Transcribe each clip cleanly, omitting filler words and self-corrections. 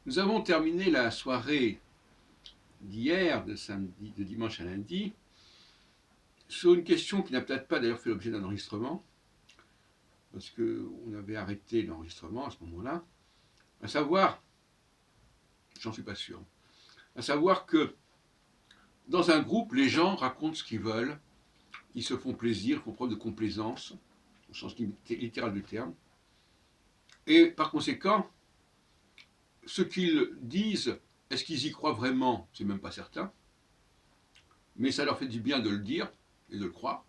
Nous avons terminé la soirée d'hier, de dimanche à lundi, sur une question qui n'a peut-être pas d'ailleurs fait l'objet d'un enregistrement, parce qu'on avait arrêté l'enregistrement à ce moment-là, à savoir, j'en suis pas sûr, à savoir que dans un groupe, les gens racontent ce qu'ils veulent, ils se font plaisir, font preuve de complaisance, au sens littéral du terme, et par conséquent, ce qu'ils disent, est-ce qu'ils y croient vraiment? C'est même pas certain, mais ça leur fait du bien de le dire et de le croire.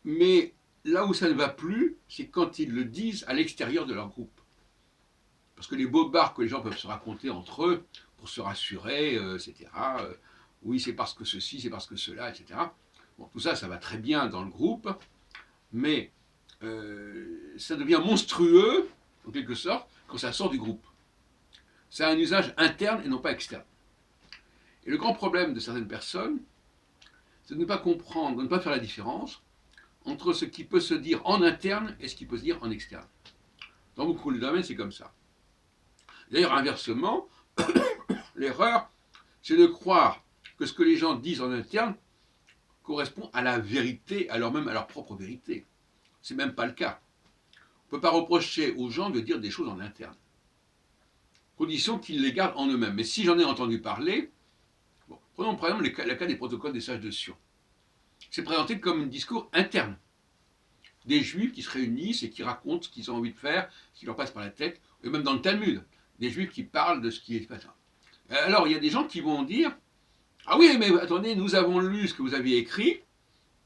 Mais là où ça ne va plus, c'est quand ils le disent à l'extérieur de leur groupe. Parce que les bobards que les gens peuvent se raconter entre eux, pour se rassurer, etc. Oui, c'est parce que ceci, c'est parce que cela, etc. Bon, tout ça, ça va très bien dans le groupe, mais ça devient monstrueux, en quelque sorte, quand ça sort du groupe. C'est un usage interne et non pas externe. Et le grand problème de certaines personnes, c'est de ne pas comprendre, de ne pas faire la différence entre ce qui peut se dire en interne et ce qui peut se dire en externe. Dans beaucoup de domaines, c'est comme ça. D'ailleurs, inversement, l'erreur, c'est de croire que ce que les gens disent en interne correspond à la vérité, alors même à leur propre vérité. C'est même pas le cas. On ne peut pas reprocher aux gens de dire des choses en interne, condition qu'ils les gardent en eux-mêmes. Mais si j'en ai entendu parler, bon, prenons par exemple le cas des protocoles des sages de Sion. C'est présenté comme un discours interne. Des juifs qui se réunissent et qui racontent ce qu'ils ont envie de faire, ce qui leur passe par la tête, et même dans le Talmud, des juifs qui parlent de ce qui est passé. Alors, il y a des gens qui vont dire, ah oui, mais attendez, nous avons lu ce que vous aviez écrit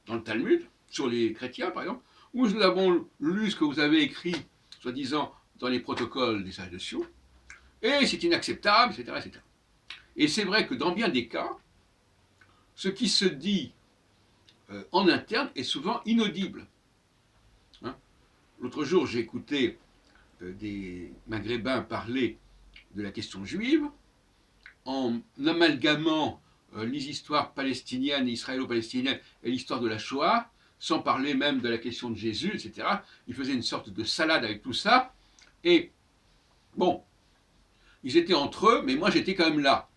dans le Talmud, sur les chrétiens par exemple, ou nous avons lu ce que vous avez écrit, soi-disant, dans les protocoles des sages de Sion, et c'est inacceptable, etc., etc. Et c'est vrai que dans bien des cas, ce qui se dit en interne est souvent inaudible. Hein. L'autre jour, j'ai écouté des Maghrébins parler de la question juive, en amalgamant les histoires palestiniennes, israélo-palestiniennes et l'histoire de la Shoah, sans parler même de la question de Jésus, etc. Ils faisaient une sorte de salade avec tout ça. Et bon, ils étaient entre eux, mais moi j'étais quand même là.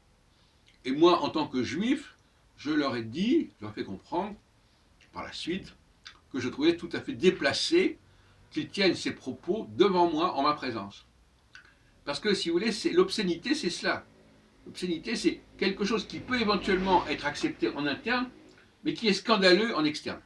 Et moi, en tant que juif, je leur ai dit, je leur ai fait comprendre, par la suite, que je trouvais tout à fait déplacé qu'ils tiennent ces propos devant moi, en ma présence. Parce que, si vous voulez, l'obscénité, c'est cela. L'obscénité, c'est quelque chose qui peut éventuellement être accepté en interne, mais qui est scandaleux en externe.